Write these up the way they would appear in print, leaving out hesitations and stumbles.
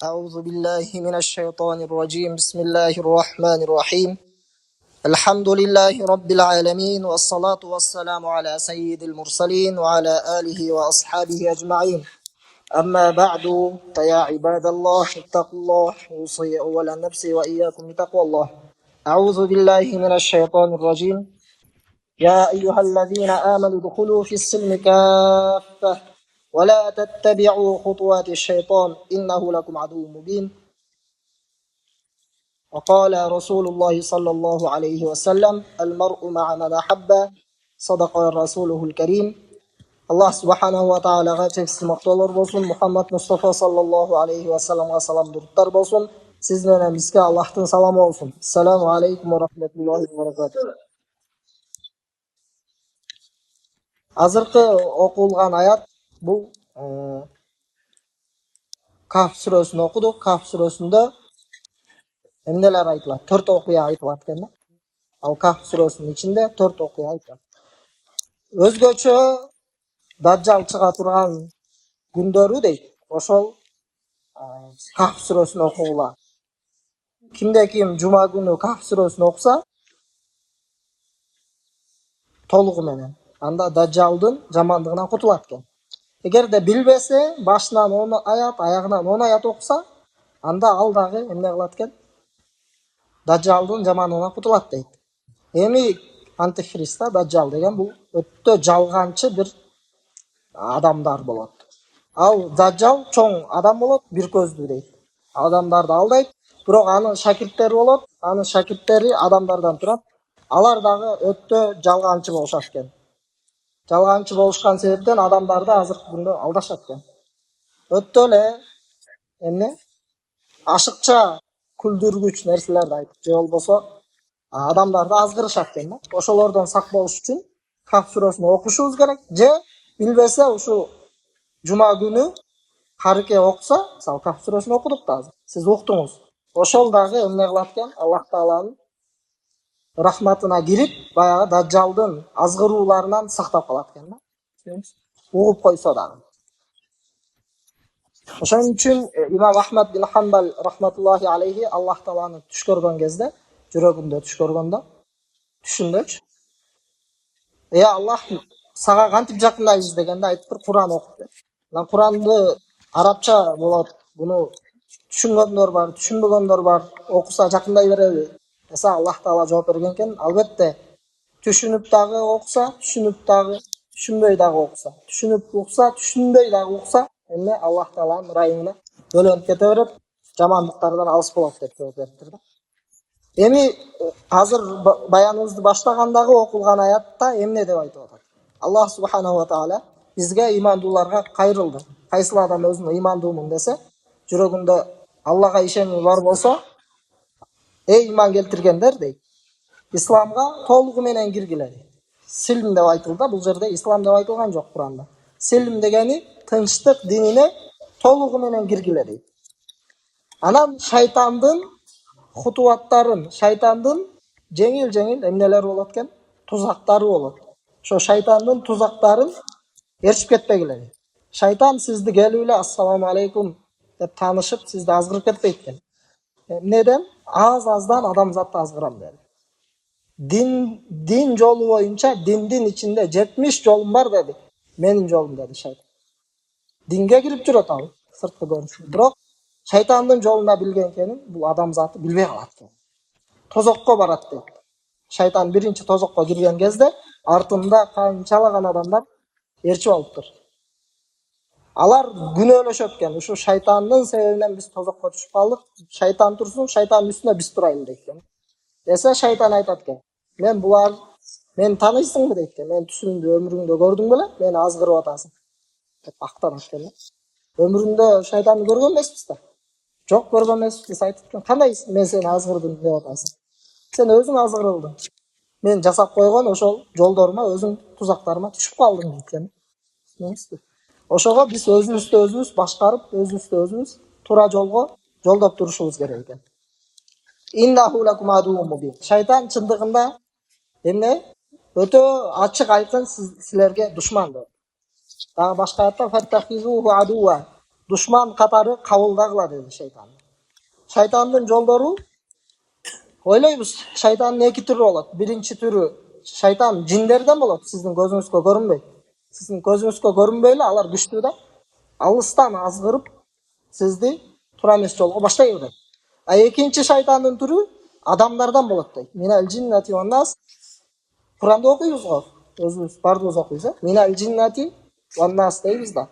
أعوذ بالله من الشيطان الرجيم. بسم الله الرحمن الرحيم. الحمد لله رب العالمين، والصلاة والسلام على سيد المرسلين وعلى آله وأصحابه أجمعين. أما بعد، فيا عباد الله اتقوا الله. أوصي أولا نفسي وإياكم بتقوى الله. أعوذ بالله من الشيطان الرجيم. يا أيها الذين آمنوا ادخلوا في السلم كافة ولا تتبعوا خطوات الشيطان إنه لكم عدو مبين. وقال رسول الله صلى الله عليه وسلم: المرء مع من أحب. صدق رسوله الكريم. Allah subhanahu wa ta'alaga cheksiz maqtovlar bo'lsin. Muhammad Mustafa sallallohu alayhi va sallamga salom durudlar bo'lsin. Siz bilan bizga Allohdan salom olsun. Assalomu alaykum va rahmatullohi va barakatuh. Hozirgi o'qilgan oyat bu Kahf surasini o'qidik. Kahf surasida nimalar aytiladi? 4 o'qiya aytilayotganda. Al Kahf surasining ichida 4 o'qiya aytiladi. O'zgacha Dajjal chiqa turgan kunlari deydi. O'shol Kahf surasini o'qinglar. Kimda kim juma kuni Kahf surasini o'qisa, to'lig'i bilan anda Dajjaldan jamonligidan qutuladi ekan. Agarda bilbese başdan 10 oyat, oyog'idan 10 oyat o'qisa, anda alдағы nima qiladi ekan? Dajjaldan jamonidan qutuladi deydi. Emi Antikrist, Dajjal degan bu o'tda жалғанчы bir adamlar bo'ladi. Al Dajjal cho'ng adam bo'ladi, bir ko'zli deydi. Adamlarni aldaydi, biroq aning shogirdlari bo'ladi. Aning shogirdlari adamlardan turadi. Alarдағы o'tda жалғанчы bo'lishadi ekan. Жалғанчы bo'lishgan sebepten adamlarda hozirgi kunda aldashadi ekan. O'tdole endi ашықча күлдіргіч нәрселерді айтып жол болса, адамдарды азғырышады екен. Ошолордон сак болуш үчүн Кахф сурасын окушубуз керек. Же билбесе ушу жума күнү карыке окуса, мисалы Кахф сурасын окудук да азыр. Сиз уктуңуз. Ошол дагы эмне кылат экен? Аллах Тааланын рахматына кирип, баягы Дажжалдын азгырууларынан сактап калат экен да. Угуп койсо дагы. Ошон үчүн Имам Ахмад бин Хамбал рахматуллахи алейхи Аллах Тааланы түш көргөн кезде, жүрөгүндө түш көргөндө, түшүндөчү. Аллах сага кантип жакындайбыз дегенде айтып тур Куран окуп деп. Куранды арабча болот. Буну түшүнгөндөр бар, түшүнбөгөндөр бар. Окуса жакындай береби? Десе Аллах Таала жооп берген экен. Албетте түшүнүп дагы окуса, түшүнүп дагы, түшүнбөй дагы окуса, түшүнүп окуса, түшүнбөй дагы окуса, эми Аллах Тааланын райымына бөлөнүп кете берип, жамандыктардан алыс болот деп жооп бериптир да. Эми азыр баяныбызды баштагандагы окулган аятта эмне деп айтып атат? Аллах субханаху ва таала бизге имандууларга кайрылды. Кайсыл адам өзүн имандуумун десе, жүрөгүндө Аллага ишенүү бар болсо, эй иман келтиргендер дейт. Исламга толугу менен киргиле. Силм деп айтылды, бул жерде ислам деп айтылган жок Куранда. Силм дегени тынчтык динине толугу менен киргиле дейт. Анан шайтандын хутуаттарын, шайтандын жеңил эмнелер болот экен? Тузактары болот. Ошо шайтандын тузактарын эрчип кетпегиле. Шайтан сизди келип эле ассаламу алейкум деп таанышып, сизди азгырып кетпейт экен. Эмнеден? Аз-аздан адамзатты азгырам деди. Din жолу боюнча диндин ичинде 70 жолум бар деди. Менин жолум деди шайтан. Динге кирип жүрөт ал, сырткы көрүнүшү. Бирок шайтандын жолуна билген экенин бул адамзаты билбей калат экен. Тозокко барат дейт. Шайтан биринчи тозокко кирген кезде артында канчалаган адамдар ээрчип алыптыр. Алар күнөөлөшөт экен. Ушу шайтандын себебинен биз тозокко түшүп калдык. Шайтан турсун, шайтандын үстүнө биз турайлы дейт экен. Десе шайтан айтат экен. Мен булар, мен таанысыңбы дейт экен. Мен түсүмдү өмүрүңдө көрдүң беле? Мени азгырып атасың. Деп актанат экен. Өмүрүндө шайтанды көргөн эмеспиз да. Жок көргөн эмеспиз айтып экен. Кандай мен сени азгырдым деп атасың? Сен өзүң азгырылдың. Мен жасап койгон ошол жолдорума, өзүң тузактарыма түшүп калдың дейт экен. Ошого биз өзүбүздү өзүбүз башкарып, өзүбүздү өзүбүз туура жолго жолдоп турушубуз керек экен. Иннаху лакум адуум мубин. Шайтан чындыгында эмне? Өтө ачык айкын силерге душман деп. Дагы башка аятта фаттахизуху адуа. душман катары кабылдагыла деди шайтан. Шайтандын жолдору ойлойбуз, шайтандын эки түрү болот. Биринчи түрү шайтан жиндерден болот, сиздин көзүңүзгө көрүнбөйт. Сиздин көзүңүзгө көрүнбөй эле алар күчтүү да, алыстан азгырып сизди туура эмес жолго баштай берет. А экинчи шайтандын түрү адамдардан болот дейт. Минал джиннати ван нас. Куранда окуйбуз го, өзүбүз бардыгыбыз окуйбуз, минал джиннати ван нас дейбиз да.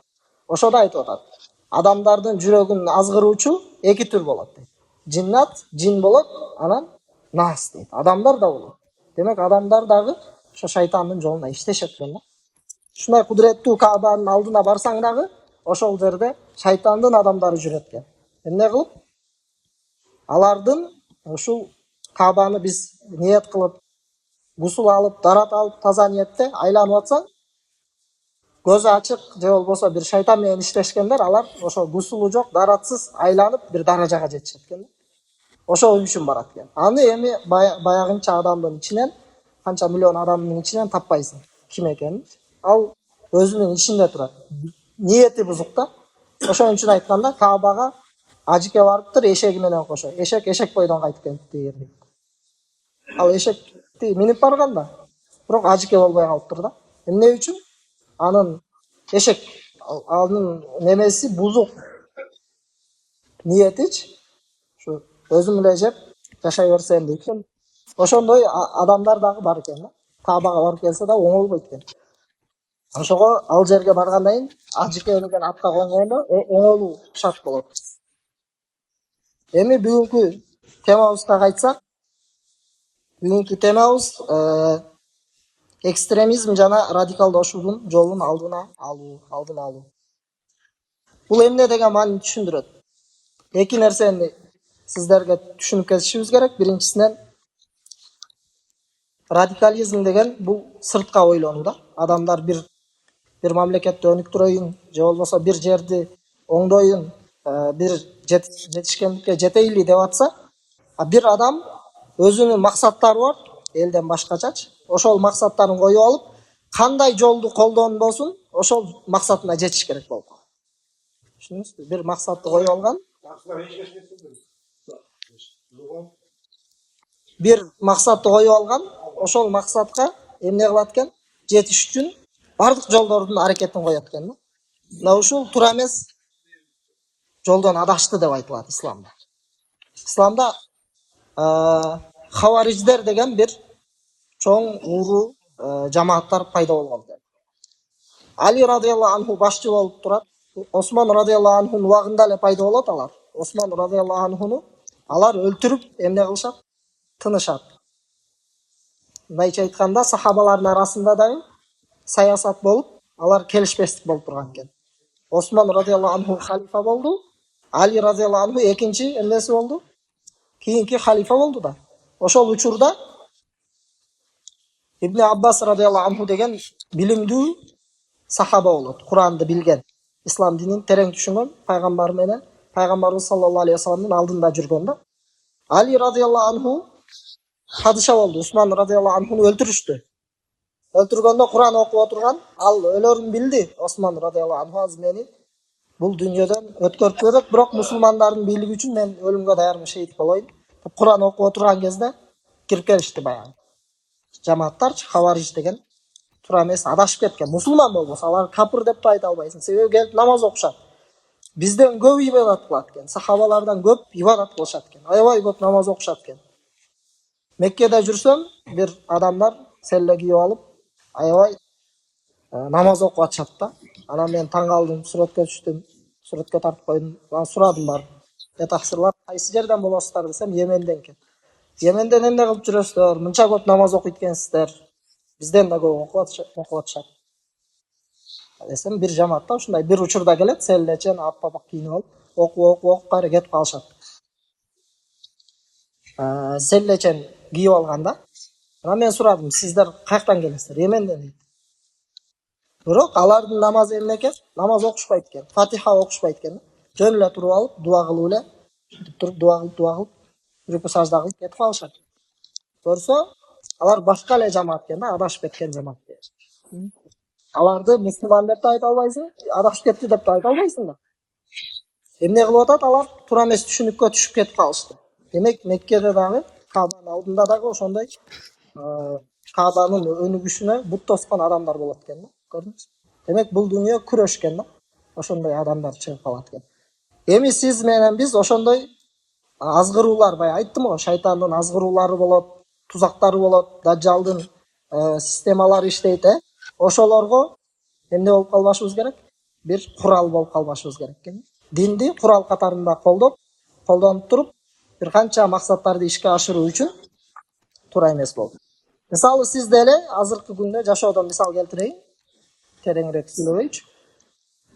Ошода айтып атат. Адамдардын жүрөгүн азгыруучу эки түр болот дейт. Джиннат, джин болот, анан нас дейт. Адамдар да болот. Демек адамдар дагы ошо шайтандын жолуна иштешет экен да. Ушундай кудуреттүү Каабанын алдына барсаң дагы ошол жерде шайтандын адамдары жүрөт экен. Эмне кылып? Алардын ушул Каабаны биз ниет кылып, гусул алып, дарат алып, таза ниетте айланып атсаң, көзү ачык же болбосо бир шайтан менен иштешкендер, алар ошо гусулу жок, даратсыз айланып бир даражага жетишет экен. Ошол үчүн барат экен. Аны эми баягынча адамдын ичинен, канча миллион адамдын ичинен таппайсың ким экенин. Ал өзүнүн ичинде турат. Ниети бузук да. Ошон үчүн айтканда Каабага ажике барыптыр эшеги менен кошо. Эшек бойдон кайтып келиптир дегендей. Ал эшекти минип барган да, бирок ажике болбой калыптыр да. Эмне үчүн? Анын эшек анын немеси бузук. Ниетич ушу өзүм эле жеп жашай берсем дейт экен. Ошондой адамдар дагы бар экен да. Каабага барып келсе да оңолбойт экен. Ошого ал жерге баргандан кийин ажике деген атка конгондо оңолуу шарт болот. Эми бүгүнкү темабызга кайтсак, бүгүнкү темабыз экстремизм жана радикалдашуунун жолун алдын алуу. Бул эмне деген маанини түшүндүрөт? Эки нерсени сиздерге түшүнүп кетишибиз керек. Биринчисинен радикализм деген бул сыртка ойлонуу да. Адамдар бир мамлекетти өнүктүрөйүн же болбосо бир жерди оңдоюн, бир жетишкендикке жетейли деп атса, бир адам өзүнүн максаттары бар, элден башкачачы. Ошол максаттарын коюп алып, кандай жолду колдонбосун, ошол максатына жетиш керек болуп калат. Түшүндүңүзбү? Бир максатты коюп алган, ошол максатка эмне кылат экен? Жетиш үчүн бардык жолдордун аракетин коет экен да. Мына ушул туура эмес жолдон адашты деп айтылат исламда. Исламда хавариjdер деген бир чоң ууру жамааттар пайда болгон. Али радиаллаху анху башчы болуп турат. Осман радиаллаху анхунун убагында эле пайда болот алар. Осман радиаллаху анхуну алар өлтүрүп эмне кылышат? Тынышат. Мындайча айтканда, сахабалардын арасында дагы саясат болуп, алар келишпестик болуп турган экен. Осман радиаллаху анху халифа болду. Али радиаллаху анху экинчи эмнеси болду? Кийинки халифа болду да. Ошол учурда Ибн Аббас радиаллаху анху деген билимдүү сахаба болот. Куранды билген, ислам динин терең түшүнгөн, пайгамбар менен, пайгамбарыбыз саллаллаху алейхи вассаламдын алдында жүргөн да. Али радиаллаху анху падыша болду. Усман радиаллаху анхуну өлтүрүштү. Өлтүргөндө Куран окуп отурган, ал өлөрүн билди. Осман радиаллаху анху аз мени бул дүйнөдөн өткөрүп берет, бирок мусулмандардын бийлиги үчүн мен өлүмгө даярмын, шейит болоюн. Куран окуп отурган кезде кирип келишти баягы жамааттарчы, хавариж деген туура эмес, адашып кеткен. Мусулман болбосо алар капыр деп да айта албайсың. Себеби келип намаз окушат. Бизден көп ибадат кылат экен. Сахабалардан көп ибадат кылышат экен. Аябай көп намаз окушат экен. Меккеде жүрсөм, бир адамдар селле кийип алып, аябай намаз окуп атышат да. Анан мен таң калдым, суретке түштүм. Суретке тартып койдум. Анан сурадым бар. Тахсирлар, кайсы жерден болосуздар десем, Йеменден экен. Йеменден эмне кылып жүрөсүздөр? Мынча көп намаз окуйт экенсиздер. Бизден да көп окуп атышат. Десем, бир жамаатта ушундай бир учурда келет, селлечен аппак кийинип алып, окуп кайра кетип калышат. Селлечен кийип алган да. Анан мен сурадым, сиздер каяктан келесиздер? Йеменден дейт. Бирок алардын намазы эмне экен? Намаз окушпайт экен. Фатиха окушпайт экен. Жөн эле туруп алып, дуа кылып эле, туруп дуа кылып, рүкү сажда кылып кетип калышат. Көрсө, алар башка эле жамаат экен да, адашып кеткен жамаат. Аларды мусулман деп да айта албайсың, адашып кетти деп да айта албайсың да. Эмне кылып атат алар? Туура эмес түшүнүккө түшүп кетип калышты. Демек Меккеде дагы Кабанын алдында дагы ошондой Кабанын өнүгүшүнө бут тоскон адамдар болот экен да. Көрдүңүзбү? Демек бул дүйнө күрөш экен да. Ошондой адамдар чыгып калат экен. Эми сиз менен биз ошондой азгыруулар, баягы айттым го, шайтандын азгыруулары болот, тузактары болот, даджалдын системалары иштейт, ошолорго эмне болуп калбашыбыз керек? Бир курал болуп калбашыбыз керек экен. Динди курал катарында колдонуп туруп, бир канча максаттарды ишке ашыруу үчүн туура эмес болду. Мисалы сиз деле азыркы күндө жашоодон мисал келтирейин, тереңирээк сүйлөбөйчү.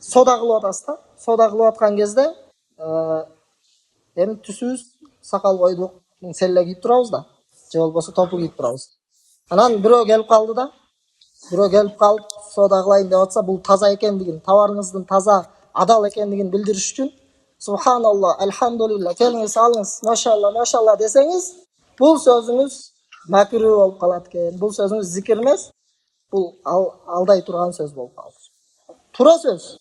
Сода кылып атасыз да. Сода кылып аткан кезде эми түсүбүз сакал койдук, селле кийип турабыз да, же болбосо топу кийип турабыз. Анан бирөө келип калды да, бирөө келип калып сода кылайын деп атса, бул таза экендигин, товарыңыздын таза, адал экендигин билдириш үчүн субханалла, альхамдулилля, келиңиз алыңыз, машалла, машалла десеңиз, бул сөзүңүз макрүү болуп калат экен. Бул сөзүңүз зикир эмес, бул алдай турган сөз болуп калды. Туура сөз.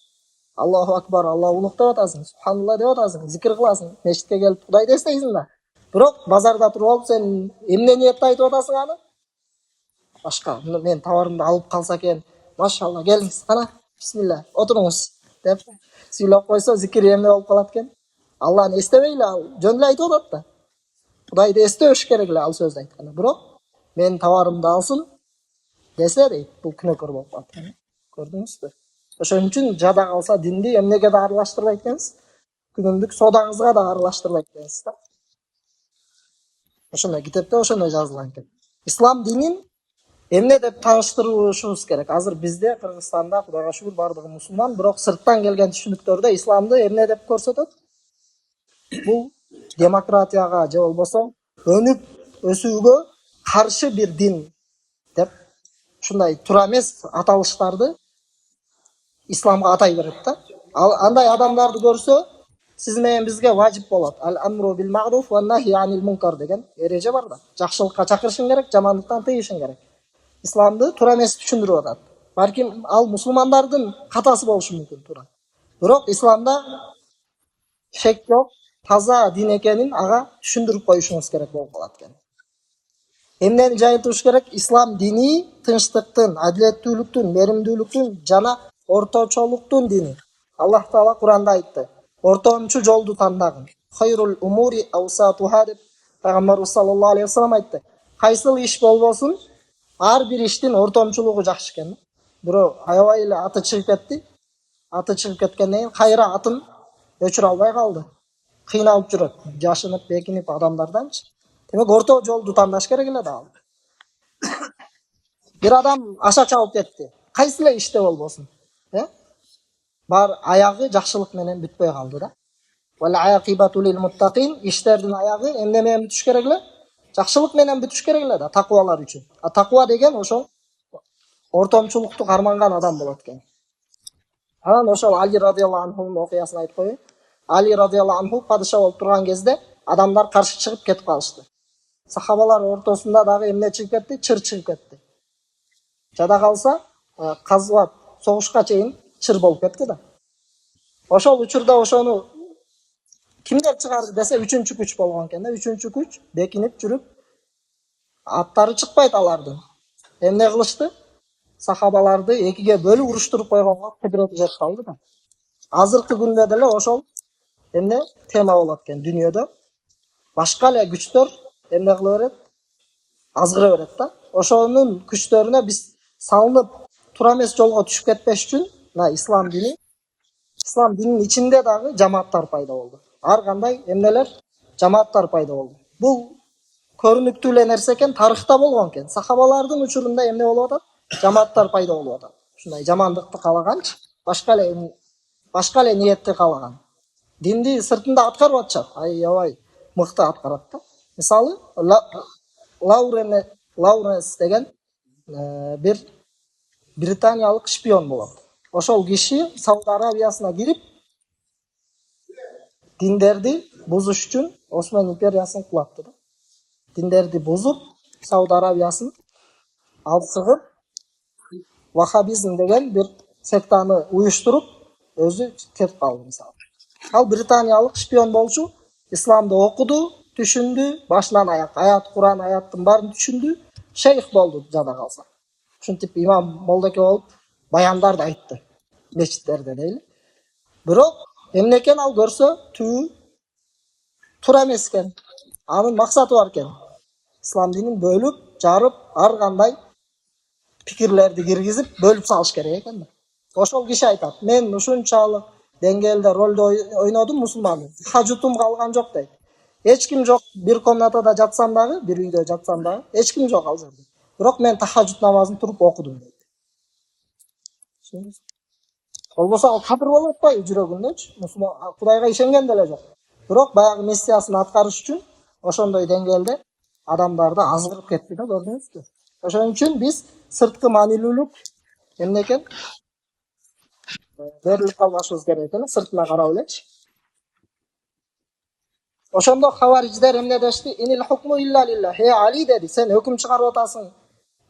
Аллаху акбар, Алла улук деп атасың, субханалла деп атасың, зикир кыласың, мешитке келип Кудайды эстейсиң да. Бирок базарда туруп алып сен эмне ниетте айтып атасың аны? Башка, мен товарымды алып калса экен, машалла, келиңиз, кана, бисмилла, отуруңуз деп сүйлөп койсо, зикир эмне болуп калат экен? Алланы эстебей эле ал жөн эле айтып атат да. Кудайды эстебеш керек эле ал сөздү айтканда. Бирок менин товарымды алсын десе дейт, бул күнөөкөр болуп калат. Көрдүңүзбү? Ошон үчүн жада калса динди эмнеге да аралаштырбайт экенсиз? Күнүмдүк содаңызга да аралаштырбайт экенсиз да. Ошондой китепте ошондой жазылган экен. Ислам динин эмне деп тааныштырышыбыз керек? Азыр бизде Кыргызстанда Кудайга шүгүр бардыгы мусулман, бирок сырттан келген түшүнүктөрдө исламды эмне деп көрсөтөт? Бул демократияга же болбосо өнүп өсүүгө каршы бир дин деп ушундай туура эмес аталыштарды исламга атай берет да. Андай адамдарды көрсө, сиз менен бизге важип болот. Ал амру бил магруф ва нахи анил мункар деген эреже бар да. Жакшылыкка чакырышың керек, жамандыктан тыйышың керек. Исламды туура эмес түшүндүрүп атат. Балким ал мусулмандардын катасы болушу мүмкүн туура. Бирок исламда шек жок, таза дин экенин ага түшүндүрүп коюшуңуз керек болуп калат экен. Эмнени жайылтыш керек? Ислам дини тынчтыктын, адилеттүүлүктүн, меримдүүлүктүн жана орточолуктун дини. Аллах Таала Куранда айтты. Ортомчу жолду тандагын. Хайрул умури аусатуха деп Пайгамбарыбыз саллаллаху алейхи вассалам айтты. Кайсыл иш болбосун, ар бир иштин ортомчулугу жакшы экен. Бирөө аябай эле аты чыгып кетти. Аты чыгып кеткенден кийин кайра атын өчүрө албай калды. Кыйналып жүрөт, жашынып, бекинип адамдарданчы. Демек орто жолду тандаш керек эле да ал. Бир адам аша чалып кетти. Кайсы эле иште болбосун, бар аягы жакшылык менен бүтпөй калды да. Вал акибату лил муттакин, иштердин аягы эмне менен бүтүш керек эле? Жакшылык менен бүтүш керек эле да, такуалар үчүн. А такуа деген ошол ортомчулукту карманган адам болот экен. Анан ошол Али радыйаллаху анхунун окуясын айтып коеюн. Али радыйаллаху анху падыша болуп турган кезде адамдар каршы чыгып кетип калышты. Сахабалар ортосунда дагы эмне чыгып кетти? Чыр чыгып кетти. Жада калса, казват, согушка чейин чыр болуп кетти да. Ошол учурда ошону кимдер чыгарды десе, үчүнчү күч болгон экен да. Үчүнчү күч бекинип жүрүп, аттары чыкпайт алардын. Эмне кылышты? Сахабаларды экиге бөлүп уруштуруп койгонго кудурети жетип калды да. Азыркы күндө деле ошол эмне тема болот экен дүйнөдө. Башка эле күчтөр эмне кыла берет? Азгыра берет да. Ошонун күчтөрүнө биз салынып туура эмес жолго түшүп кетпеш үчүн мына ислам динин ичинде дагы жамааттар пайда болду. Ар кандай эмнелер? Жамааттар пайда болду. Бул көрүнүктүү эле нерсе экен, тарыхта болгон экен. Сахабалардын учурунда эмне болуп атат? Жамааттар пайда болуп атат. Ушундай жамандыкты каалаганчы, башка эле ниетти каалаган. Динди сыртында аткарып атышат. Аябай мыкты аткарат да. Мисалы, Лауренс деген бир британиялык шпион болот. Ошол киши Сауд Арабиясына кирип, диндерди бузуш үчүн Осман империясын кулатты да. Диндерди бузуп, Сауд Арабиясын алып чыгып, вахабизм деген бир сектаны уюштуруп, өзү кетип калды мисалы. Ал британиялык шпион болчу, исламды окуду, түшүндү, башынан аяк, аят, Куран, аяттын баарын түшүндү, шейх болду жада калса. Ушинтип имам молдоке болуп баяндарды айтты мечиттерде дейли. Бирок эмне экен ал көрсө түбү туура эмес экен. Анын максаты бар экен. Ислам динин бөлүп, жарып, ар кандай пикирлерди киргизип, бөлүп салыш керек экен да. Ошол киши айтат, мен ушунчалык деңгээлде ролду ойнодум мусулман. Хажутум калган жок дейт. Эч ким жок, бир комнатада жатсам дагы, бир үйдө жатсам дагы, эч ким жок ал жерде. Бирок мен тахажжуд намазын туруп окудум дейт. Болбосо ал капыр болуп атпайбы жүрөгүндөчү? Мусулман Кудайга ишенген деле жок. Бирок баягы миссиясын аткарыш үчүн ошондой деңгээлде адамдарды азгырып кетти да, көрдүңүзбү? Ошон үчүн биз сырткы маанилүүлүк эмне экен? Берилип калбашыбыз керек экен, сыртына карап элечи. Ошондо хавариждер эмне дешти? Инил хукму илля лилла. Али деди, сен өкүм чыгарып атасың.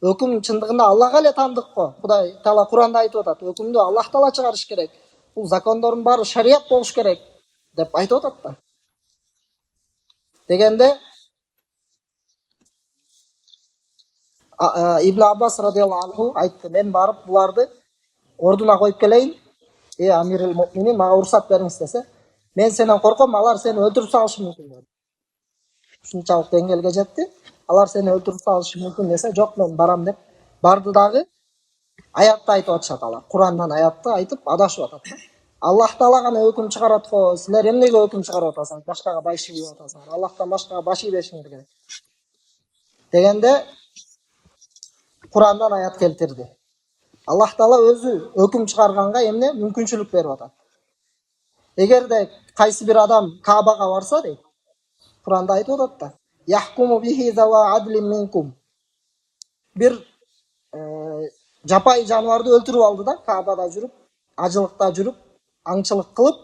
Өкүм чындыгында Аллага эле тандык го. Кудай Таала Куранда айтып атат, өкүмдү Аллах Таала чыгарыш керек. Бул закондордун баары шарият болуш керек деп айтып атат да. Дегенде Ибн Аббас радиаллаху анху айтты, мен барып буларды ордуна коюп келейин. Амирил муъминин, мага уруксат бериңиз десе, мен сенен корком, алар сени өлтүрүп салышы мүмкүн. Ушунчалык деңгээлге жетти. Алар сени өлтүрүп салышы мүмкүн десе, жок мен барам деп барды дагы аятты айтып атышат алар. Курандан аятты айтып адашып атат. Аллах Таала гана өкүм чыгарат го. Силер эмнеге өкүм чыгарып атасыңар? Башкага баш ийип атасыңар. Аллахтан башкага баш ийбешиңер керек. Дегенде Курандан аят келтирди. Аллах Таала өзү өкүм чыгарганга эмне мүмкүнчүлүк берип атат. Эгерде кайсы бир адам Каабага барса дейт, Куранда айтып атат да, яхкуму бихи зава адлин минкум. Бир жапай жаныбарды өлтүрүп алды да, Каабада жүрүп, ажылыкта жүрүп, аңчылык кылып,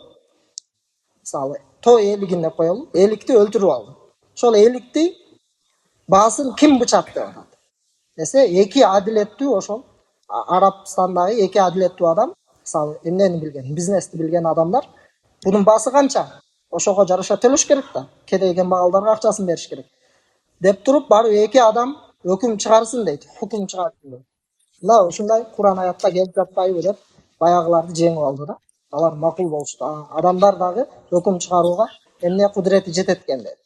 мисалы, той элигин деп коелу, эликти өлтүрүп алды. Ошол эликти баасын ким бычат деп атат. Десе, эки адилеттүү ошол Арабстандагы эки адилеттүү адам, мисалы, эмнени билген, бизнести билген адамдар, бунун баасы канча? Ошого жараша төлөш керек да. Кедей кембагалдарга акчасын бериш керек. Деп туруп, барып эки адам өкүм чыгарсын дейт, хукум чыгарсын дейт. Мына ушундай Куран аятта келип жатпайбы деп баягыларды жеңип алды да. Алар макул болушту. Адамдар дагы өкүм чыгарууга эмне кудурети жетет экен деп.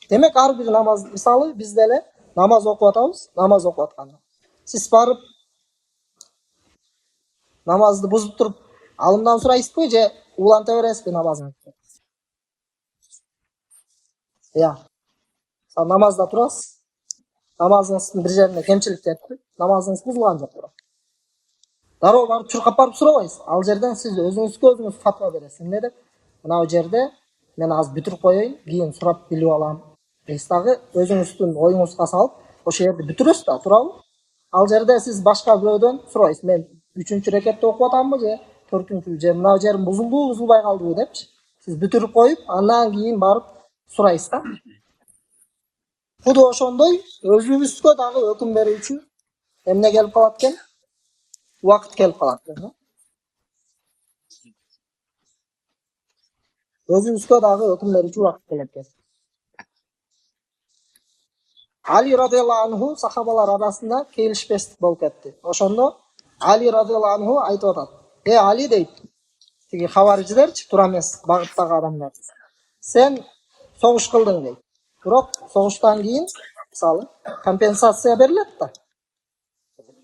Демек ар бир намаз, мисалы, биз деле намаз окуп атабыз, намаз окуп атканда. Сиз барып намазды бузуп туруп алымдан сурайсызбы же уланта бересизби намазыңызды? Намазда турасыз. Намазыңыздын бир жерине кемчилик жетти. Намазыңыз бузулган жок бирок. Дароо барып чуркап барып сурабайсыз. Ал жерден сиз өзүңүзгө өзүңүз фатва бересиз. Эмне деп? Мына жерде мен азыр бүтүрүп коеюн, кийин сурап билип алам. Дейсиз дагы өзүңүздүн оюңузга салып, ошол жерде бүтүрөсүз да, туурабы? Ал жерде сиз башка бирөөдөн сурайсыз. Мен 3-чү рекетте окуп атамбы же 4-чү же мына жерим бузулдубу, бузулбай калдыбы депчи. Сиз бүтүрүп коюп, андан кийин барып сурайсыз да. Куду ошондой өзүбүзгө дагы өкүм берүүчү эмне келип калат экен? Убакыт келип калат экен. Өзүбүзгө дагы өкүм берүүчү убакыт келет экен. Али радиаллаху анху сахабалар арасында келишпестик болуп кетти. Ошондо Али радиаллаху анху айтып атат. Али дейт, тиги хавариждерчи, туура эмес багыттагы адамдар. Сен согуш кылдың дейт. Бирок согуштан кийин, мисалы, компенсация берилет да.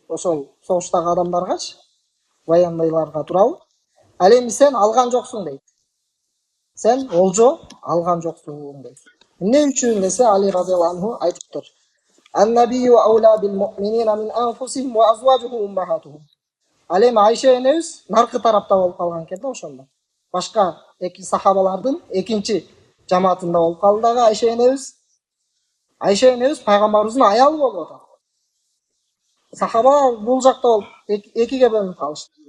Ошол согуштагы адамдаргачы, военныйларга туурабы? Ал эми сен алган жоксуң дейт. Сен олжо алган жоксуң дейт. Эмне үчүн десе, Али радиаллаху анху айтыптыр. Ан-набию аула бил муъминина мин анфусихим ва азважуху уммахатухум. Ал эми Айша энебиз наркы тарапта болуп калган экен да ошондо. Башка эки сахабалардын экинчи жамаатында болуп калды дагы Айша энебиз пайгамбарыбыздын аялы болуп атат. Сахабалар бул жакта болуп экиге бөлүнүп калышты.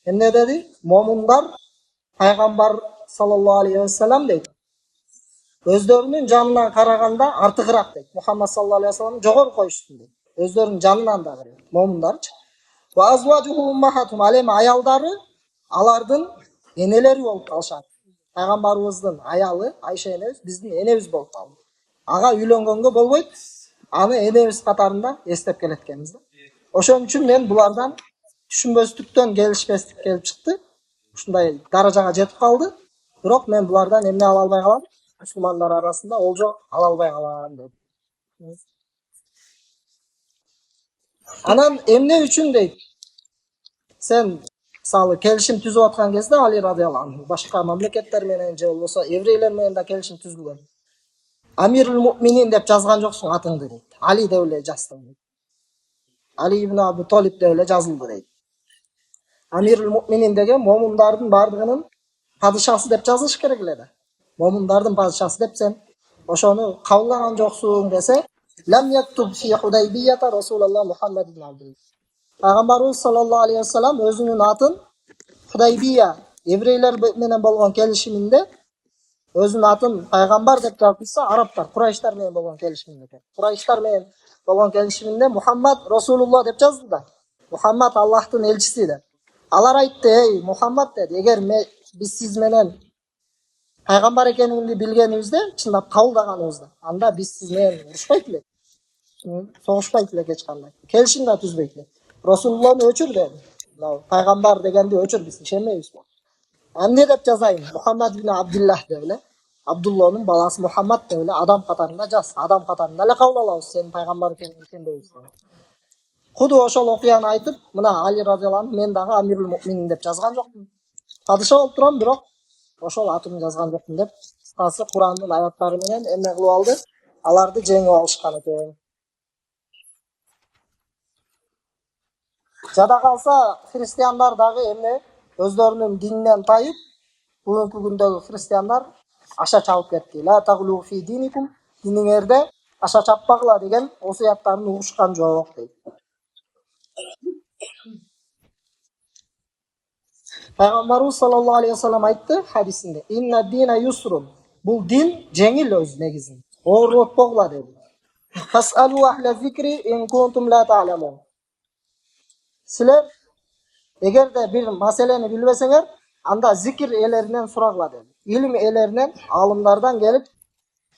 Эмне деди? Момундар пайгамбар саллаллаху алейхи вассалам дейт. Өздөрүнүн жанынан караганда артыгыраак дейт. Мухаммад саллаллаху алейхи вассаламды жогору коюшту дейт. Өздөрүнүн жанынан дагы момундарчы. Ва азважуху уммахатум, ал эми аялдары алардын энелери болуп калышат. пайгамбарыбыздын аялы Айша энебиз биздин энебиз болуп калды. Ага үйлөнгөнгө болбойт. Аны энебиз катарында эстеп келеткенбиз да. Ошон үчүн мен булардан түшүнбөстүктөн келишпестик келип чыкты. Ушундай даражага жетип калды. Бирок мен булардан эмне ала албай калам? Мусулмандар арасында олжо ала албай калам деп. Анан эмне үчүн дейт? Сен мисалы келишим түзүп аткан кезде Али радыйаллаху анху башка мамлекеттер менен же болбосо еврейлер менен да келишим түзүлгөн. Амирул Муъминин деп жазган жоксуң атыңды дейт. Али деп эле жаздың дейт. Али ибн Абу Толиб деп эле жазылды дейт. Амирул Муъминин деген момундардын бардыгынын падышасы деп жазылыш керек эле да. Момундардын падышасы деп сен ошону кабыллаган жоксуң десе, лам яктуб фи Худайбиyyata Rasulullah Muhammad ibn Abdullah. Пайгамбарыбыз саллаллаху алейхи вассалам өзүнүн атын Худайбия еврейлер менен болгон келишиминде өзүнүн атын пайгамбар деп жазса, арабтар Курайштар менен болгон келишиминде. Курайштар менен болгон келишиминде Мухаммад Расулуллах деп жазды да. Мухаммад Аллахтын элчиси деп. Алар айтты, ey Мухаммад dedi, эгер биз сиз менен пайгамбар экениңди билгенибизде, чындап кабылдаганыбызда, анда биз сиз менен урушпайт элек. Согушпайт элек эч кандай. Келишим да түзбөйт элек. Расулуллахны өчүр dedi. Пайгамбар дегенди өчүр, биз ишенбейбиз. Эмне деп жазайын? Мухаммад ибн Абдуллах деп эле. Абдуллахнын баласы Мухаммад деп эле адам катарында жаз. Адам катарында эле кабыл алабыз, сен пайгамбар экениңди ишенбейбиз. Куду ошол окуяны айтып, мына Али радыйаллаху анху мен дагы Амирул Муъминин деп жазган жокмун. Падыша болуп турам, бирок ошол атымды жазган жокмун деп кыскасы Курандын аяттары менен эмне кылып алды? Аларды жеңип алышкан экен. Жада калса христиандар дагы эмне өздөрүнүн дининен тайып, бүгүнкү күндөгү христиандар аша чабып кетти. Ла таглу фи диникум, диниңерде аша чаппагыла деген осуяттарын угушкан жок дейт. Пайгамбарыбыз саллаллаху алейхи вассалам айтты хадисинде: "Инна дина юсрун." Бул дин жеңил өз негизин. Ооруотпогула деди. Фасалу ахла зикри ин кунтум ла та'ламун. Силер эгерде бир маселени билбесеңер, анда зикир элеринен сурагыла деди. Илим элеринен, алымдардан келип,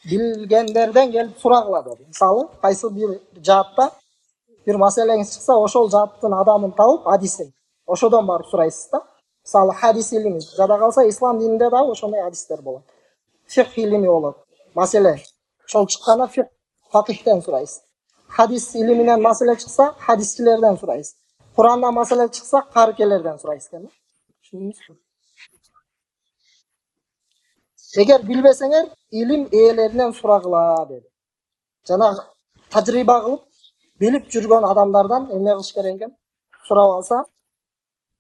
билгендерден келип сурагыла деди. Мисалы, кайсы бир жаатта бир маселеңиз чыкса, ошол жааттын адамын табып, хадисин ошодон барып сурайсыз да. Мисалы, хадис илими. Жада калса ислам дининде дагы ошондой хадистер болот. Фикх илими болот. Маселе ошол чыкканда факихтен сурайсыз. Хадис илиминен маселе чыкса, хадисчилерден сурайсыз. Курандан маселе чыкса, карыкелерден сурайсыз экен. Түшүндүңүзбү? Эгер билбесеңер, илим ээлеринен сурагыла деди. Жана тажрыйба кылып, билип жүргөн адамдардан эмне кылыш керек экен? Сурап алса,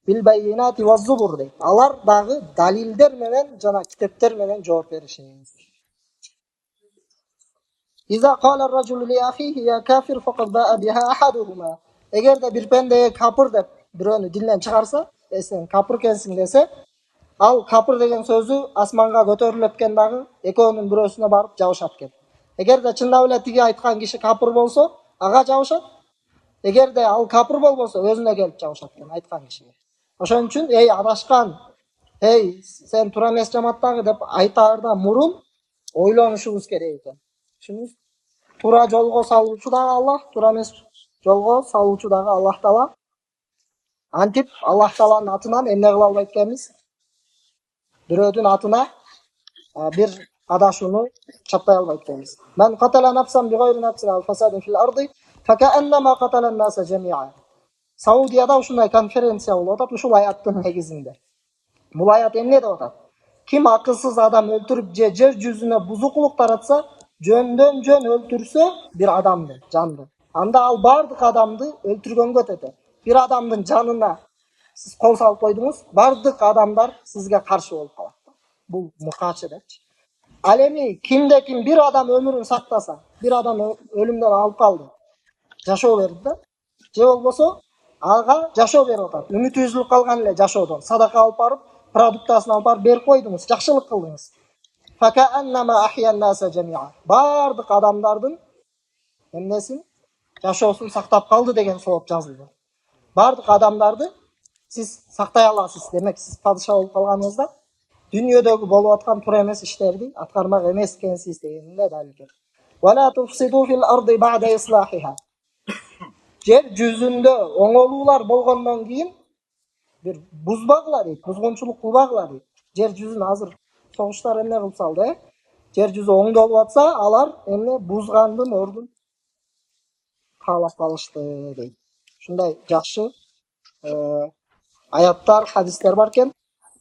билбайинати ва зубур дейт. Алар дагы далилдер менен жана китептер менен жооп беришет. Иза кала ар-раджулу ли ахихи я кафир факад баа биха ахадухума. Эгерде бир пенде капыр деп бирөөнү дилден чыгарса, сен капыр экенсиң десе, ал капыр деген сөзү асманга көтөрүлүп кеткен дагы экөөнүн бирөөсүнө барып жабышат экен. Эгерде чындап эле тиги айткан киши капыр болсо, ага жабышат. Эгерде ал капыр болбосо, өзүнө келип жабышат экен айткан кишиге. Ошон үчүн эй адашкан, эй сен туура эмес жамааттагы деп айтаардан мурун ойлонушубуз керек экен. Түшүндүңүз? Туура жолго салуучу дагы Аллах, туура эмес жолго салуучу дагы Аллах Таала. Антип Аллах Тааланын атынан эмне кыла албайт экенбиз? Бирөөдүн атына бир адашууну чаптай албайт экенбиз. Мен катала нафсан би гайри нафсин ал фасадин фил арди факааннама каталан наса жамиа. Саудияда ушундай конференция болуп атат ушул аяттын негизинде. Бул аят эмне деп атат? Ким акылсыз адам өлтүрүп же жер жүзүнө бузукулук таратса, жөндөн жөн өлтүрсө бир адамды, жанды. Анда ал бардык адамды өлтүргөнгө тете. Бир адамдын жанына сиз кол салып койдуңуз, бардык адамдар сизге каршы болуп калат. Бул мукачы депчи. Ал эми кимде ким бир адам өмүрүн сактаса, бир адам өлүмдөн алып калды. Жашоо берди да. Же болбосо ага жашоо берип атат. Үмүтү үзүлүп калган эле жашоодон. Садака алып барып, продуктасын алып барып берип койдуңуз, жакшылык кылдыңыз. Факааннама ахиян наса жамиа. Бардык адамдардын эмнесин, жашоосун сактап калды деген сооп жазылды. Бардык адамдарды сиз сактай аласыз. Демек сиз падыша болуп калганыңызда Dünyodagi bo'lib atқан тура емес ishlarni atqarmoq emas ekansiz deganida dalil. Wala tufsidu fil ardi ba'da islahiha. Yer жүзүндө оңолуулар болгондон кийин бир бузбагыла дейт, бузгунчулук кылбагыла дейт. Жер жүзүн азыр согуштар эмне кылып салды, жер жүзү оңдолуп атса, алар эмне бузгандын ордун каалап калышты дейт. Ушундай жакшы аяттар, хадистер бар экен.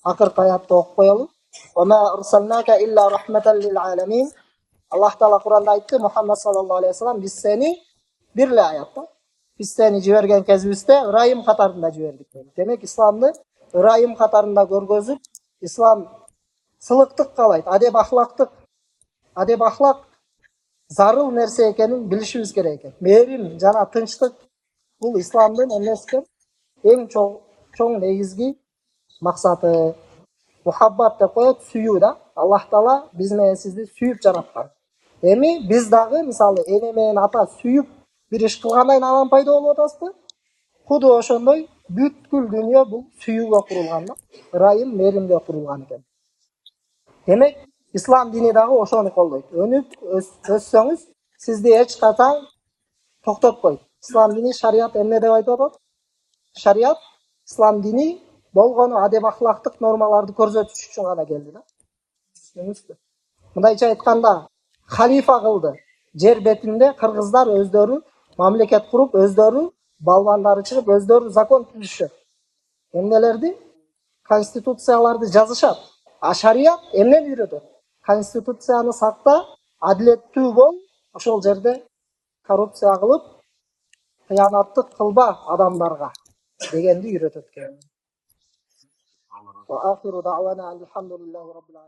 Акыркы аятты окуп коелу. Ва арсалнака илля рахматан лил аламин. Аллах Таала Кур'анда айтты, Мухаммад саллаллаху алейхи вассалам, биз сени бирле аятта. Биз сени жиберген кезибизде ырайым катарында жибердик. Демек, исламды ырайым катарында көргөзүп, ислам сылыктык каалайт, адеп ахлак зарыл нерсе экенин билишибиз керек экен. Мээрим жана тынчтык бул исламдын эмнеси эң чоң негизги максаты. Мухаббат деп коет, сүйүү да. Аллах Таала биз менен сизди сүйүп жараткан. Эми биз дагы мисалы эне менен ата сүйүп бир иш кылгандан кийин анан пайда болуп атасызбы? Куду ошондой бүткүл дүйнө бул сүйүүгө курулган да. Ырайым, мээримге курулган экен. Демек, ислам дини дагы ошону колдойт. Өнүп өссөңүз, сизди эч качан токтотпойт. Ислам дини шарият эмне деп айтып атат? Шарият, ислам дини болгону адеп ахлактык нормаларды көрсөтүш үчүн гана келди да. Түшүндүңүзбү? Мындайча айтканда, халифа кылды. Жер бетинде кыргыздар өздөрү мамлекет куруп, өздөрү балбандары чыгып, өздөрү закон түзүшөт. Эмнелерди? Конституцияларды жазышат. А шарият эмнени үйрөтөт? Конституцияны сакта, адилеттүү бол, ошол жерде коррупция кылып, кыянаттык кылба адамдарга дегенди үйрөтөт экен. Ва ахиру дa'wana алхамдулиллахи rabbil alamin.